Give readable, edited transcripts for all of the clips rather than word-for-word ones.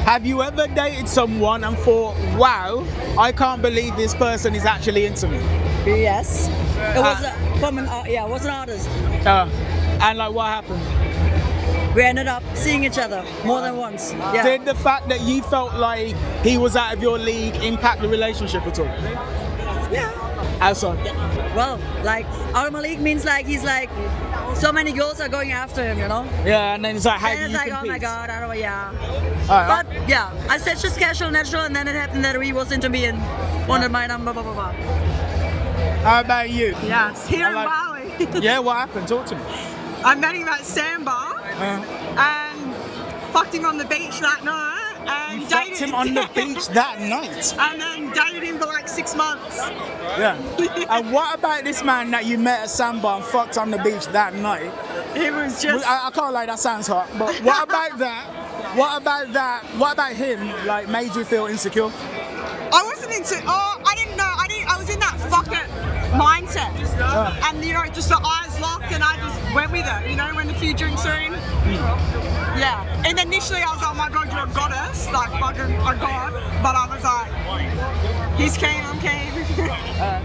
Have you ever dated someone and thought, wow, I can't believe this person is actually into me? Yes. It was it was an artist. And like, what happened? We ended up seeing each other more than once. Yeah. Did the fact that you felt like he was out of your league impact the relationship at all? Yeah. How so? Well, like, out of my league means like he's like, so many girls are going after him, you know? Yeah, and then it's like, how do you And it's like, compete? oh my god, I don't know, yeah. Alright, But yeah, I said just casual, natural, and then it happened that he was into me and wanted my number, blah, blah, blah. How about you? Yes, here in Bali. Yeah, what happened? Talk to me. I met him at Sandbar and fucked him on the beach that night. And You fucked him on the beach that night? And then dated him for like 6 months. Yeah. And what about this man that you met at Sandbar and fucked on the beach that night? It was just... I can't lie, that sounds hot. But what about that? What about that? What about him, like, made you feel insecure? I wasn't into... Oh, I didn't know. I was in that fuck it mindset. And, you know, just the eyes locked and I just went with it, you know, when the few drinks are in. Yeah. And initially I was like, oh my god, you're a goddess. Like, fucking a god. But I was like, he's keen, I'm keen.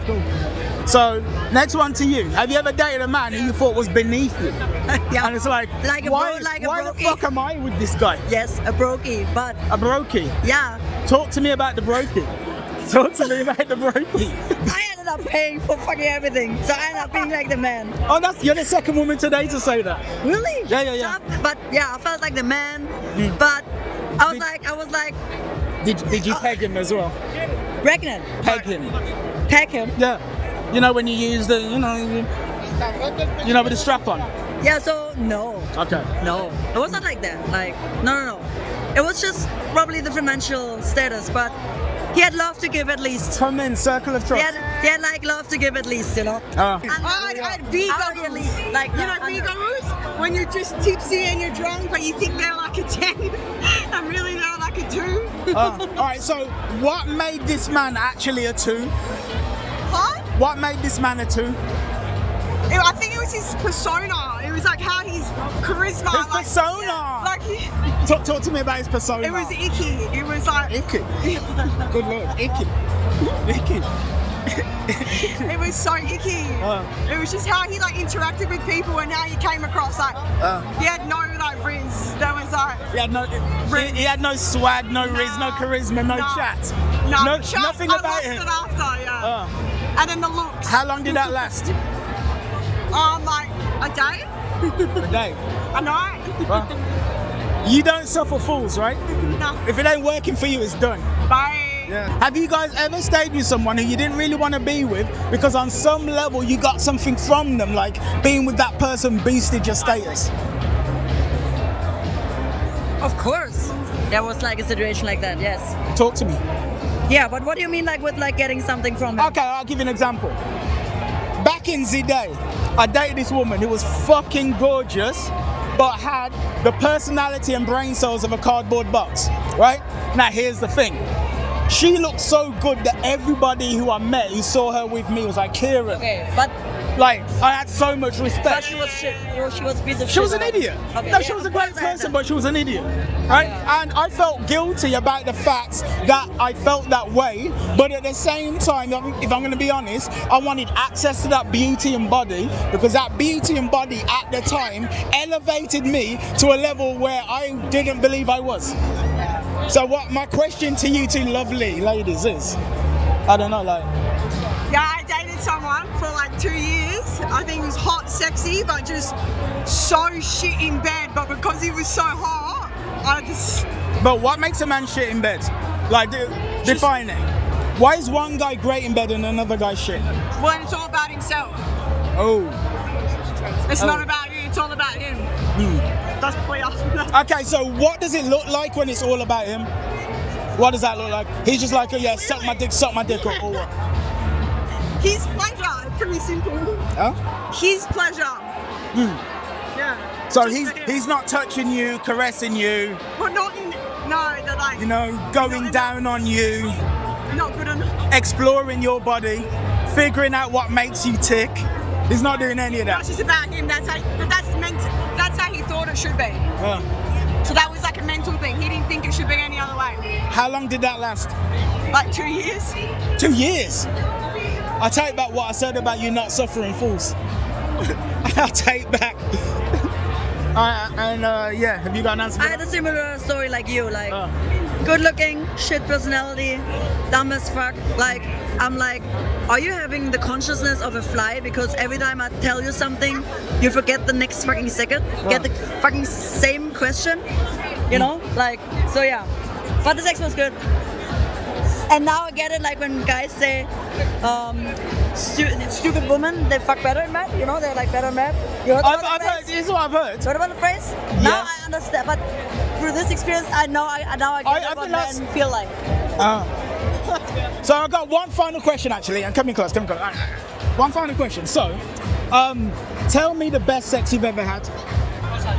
Cool. So, next one to you. Have you ever dated a man who you thought was beneath you? Yeah. And it's like why the brokie. fuck am I with this guy? Yes, a brokie, but... A brokie? Yeah. Talk to me about the brokie. Talk to me about the brokie. I ended up paying for fucking everything, so I ended up being like the man. Oh, you're the second woman today to say that. Really? Yeah. But yeah, I felt like the man, but I was like... Did you peg him as well? Pregnant. Peg him? Peg him? Yeah. You know when you use the, you know with the strap on? Yeah, so no. Okay. No, it was not like that. Like, no. It was just probably the financial status, but he had love to give at least. Come in, circle of trust. He had like love to give at least, you know? I had beer goggles. Like, you know beer goggles? When you're just tipsy and you're drunk, but you think they're like a 10, and really they're like a 2. Alright, so what made this man actually a 2? Huh? What made this man a 2? I think it was his persona. It was like how his charisma. His persona! Yeah, like Talk to me about his persona. it was icky. It was like... Icky. Good lord. Icky. Icky. It was so icky. It was just how he like interacted with people and how he came across. Like he had no like riz. There was like he had no swag, no riz, no charisma, no chat. No chat. Nothing about him. I lost it after, yeah. And then the looks. How long did that last? Like a day. A day. A night. Well, you don't suffer fools, right? No. If it ain't working for you, it's done. Bye. Yeah. Have you guys ever stayed with someone who you didn't really want to be with because on some level you got something from them, like being with that person boosted your status? Of course. There was like a situation like that, yes. Talk to me. Yeah, but what do you mean like with like getting something from him? Okay, I'll give you an example. Back in the day, I dated this woman who was fucking gorgeous, but had the personality and brain cells of a cardboard box, right? Now here's the thing. She looked so good that everybody who I met who saw her with me was like, Kieran. Okay, but... Like, I had so much respect. But she was shit. She was a piece of shit. She was an idiot. Okay, No, she was a great person, but she was an idiot, right? Yeah. And I felt guilty about the fact that I felt that way, but at the same time, if I'm going to be honest, I wanted access to that beauty and body because that beauty and body at the time elevated me to a level where I didn't believe I was. So what my question to you two lovely ladies is, I don't know, like... Yeah, I dated someone for like 2 years. I think he was hot, sexy, but just so shit in bed. But because he was so hot, I just... But what makes a man shit in bed? Like, define it. Why is one guy great in bed and another guy shit? Well, it's all about himself. Oh. It's not about you, it's all about him. That's what Okay, so what does it look like when it's all about him? What does that look like? He's just like, oh yeah, suck my dick, or what? His pleasure, pretty simple. Huh? His pleasure. Yeah. So he's not touching you, caressing you. Well, not in... No, they're like... You know, going down on you. Not good enough. Exploring your body. Figuring out what makes you tick. He's not doing any of that. That's just about him. That's how he thought it should be. So that was like a mental thing. He didn't think it should be any other way. How long did that last? Like 2 years. 2 years. I take back what I said about you not suffering fools. I'll take back. Yeah, have you got an answer? I had a similar story like you, like good looking, shit personality, dumb as fuck. Like, I'm like, are you having the consciousness of a fly? Because every time I tell you something, you forget the next fucking second, get the fucking same question, you know? Like, so yeah. But the sex was good. And now I get it, like when guys say, stupid women, they fuck better in bed, you know, they're like better in bed. You heard about I've the heard, phrase? this is what I've heard. Heard about the phrase? Now I understand, but through this experience, I get what men feel like. So I've got one final question actually, and come in close. One final question. So, tell me the best sex you've ever had.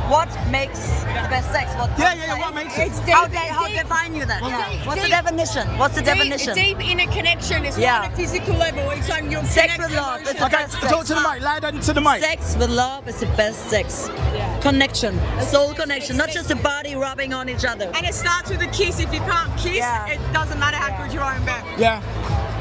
What makes the best sex? What makes it? How define you that? What's the definition? What's the definition? Deep inner connection. It's Yeah. not a physical level. It's on your Sex with love. It's the Okay, best talk sex. to the mic, loud into the mic. Sex with love is the best sex. Connection, soul connection, not just a body rubbing on each other. And it starts with a kiss. If you can't kiss, it doesn't matter how good you are in bed. Yeah.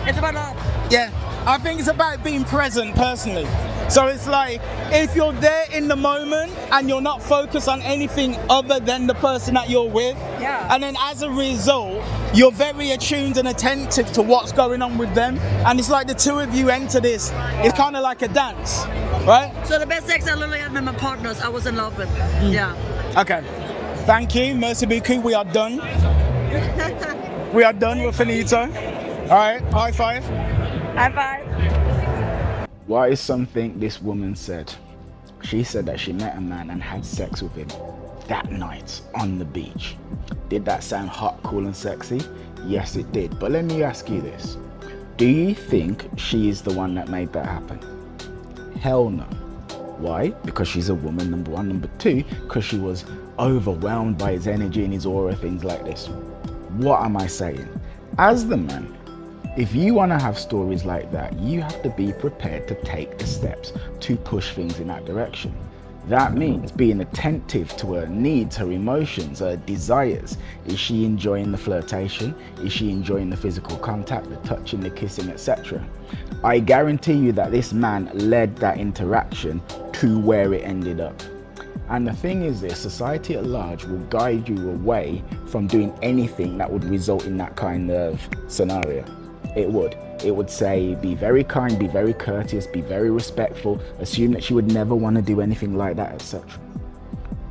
It's about love. Yeah, I think it's about being present personally. So it's like, if you're there in the moment and you're not focused on anything other than the person that you're with, and then as a result, you're very attuned and attentive to what's going on with them, and it's like the two of you enter this, it's kind of like a dance, right? So the best sex I literally had with my partners, I was in love with. Yeah. Okay, thank you, merci beaucoup, we are done. We are done, we're finito. All right, high five. High five. What is something this woman said? She said that she met a man and had sex with him that night on the beach. Did that sound hot, cool and sexy? Yes, it did. But let me ask you this. Do you think she is the one that made that happen? Hell no. Why? Because she's a woman, number one. Number two, because she was overwhelmed by his energy and his aura, things like this. What am I saying? As the man, if you want to have stories like that, you have to be prepared to take the steps to push things in that direction. That means being attentive to her needs, her emotions, her desires. Is she enjoying the flirtation? Is she enjoying the physical contact, the touching, the kissing, etc.? I guarantee you that this man led that interaction to where it ended up. And the thing is this, society at large will guide you away from doing anything that would result in that kind of scenario. It would say, be very kind, be very courteous, be very respectful, assume that she would never want to do anything like that, etc.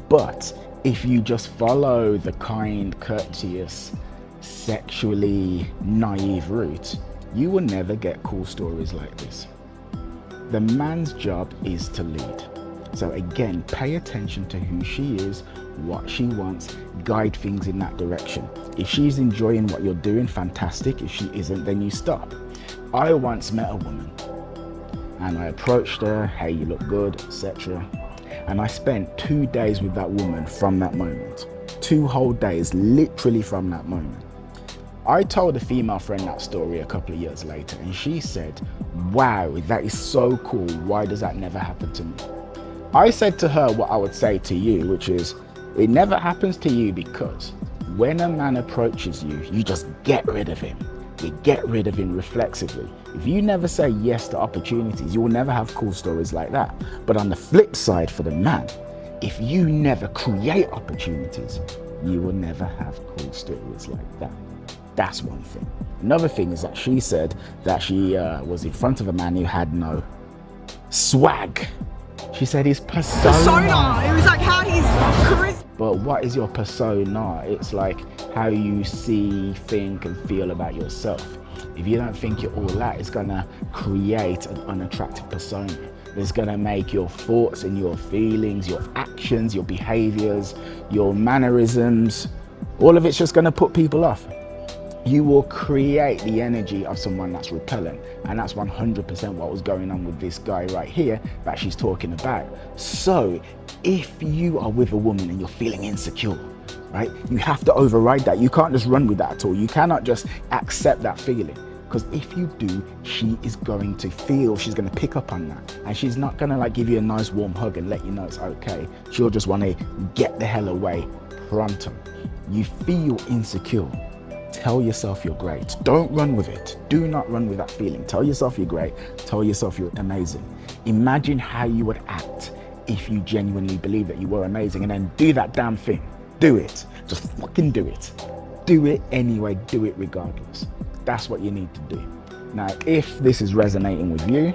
But if you just follow the kind, courteous, sexually naive route, you will never get cool stories like this. The man's job is to lead. So again, pay attention to who she is, what she wants, guide things in that direction. If she's enjoying what you're doing, fantastic. If she isn't, then you stop. I once met a woman and I approached her, hey, you look good, etc. And I spent 2 days with that woman from that moment. 2 whole days, literally from that moment. I told a female friend that story a couple of years later and she said, wow, that is so cool. Why does that never happen to me? I said to her what I would say to you, which is, it never happens to you because when a man approaches you, you just get rid of him. You get rid of him reflexively. If you never say yes to opportunities, you will never have cool stories like that. But on the flip side for the man, if you never create opportunities, you will never have cool stories like that. That's one thing. Another thing is that she said that she was in front of a man who had no swag. She said his persona. It was like how he's charisma. But what is your persona? It's like how you see, think and feel about yourself. If you don't think you're all that, it's gonna create an unattractive persona. It's gonna make your thoughts and your feelings, your actions, your behaviors, your mannerisms, all of it's just gonna put people off. You will create the energy of someone that's repellent, and that's 100% what was going on with this guy right here that she's talking about. So if you are with a woman and you're feeling insecure, right, you have to override that. You can't just run with that at all. You cannot just accept that feeling, because if you do, she is going to feel, she's going to pick up on that, and she's not going to like give you a nice warm hug and let you know it's okay. She'll just want to get the hell away pronto. You feel insecure, tell yourself you're great. Don't run with it. Do not run with that feeling. Tell yourself you're great. Tell yourself you're amazing. Imagine how you would act if you genuinely believe that you were amazing, and then do that damn thing. Do it. Just fucking do it. Do it anyway. Do it regardless. That's what you need to do. Now, if this is resonating with you,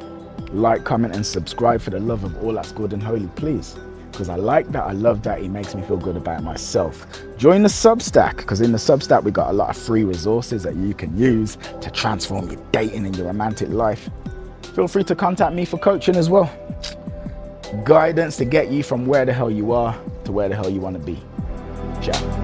like, comment, and subscribe for the love of all that's good and holy, please. Because I like that, I love that, it makes me feel good about myself. Join the Substack, because in the Substack we got a lot of free resources that you can use to transform your dating and your romantic life. Feel free to contact me for coaching as well. Guidance to get you from where the hell you are to where the hell you want to be. Ciao.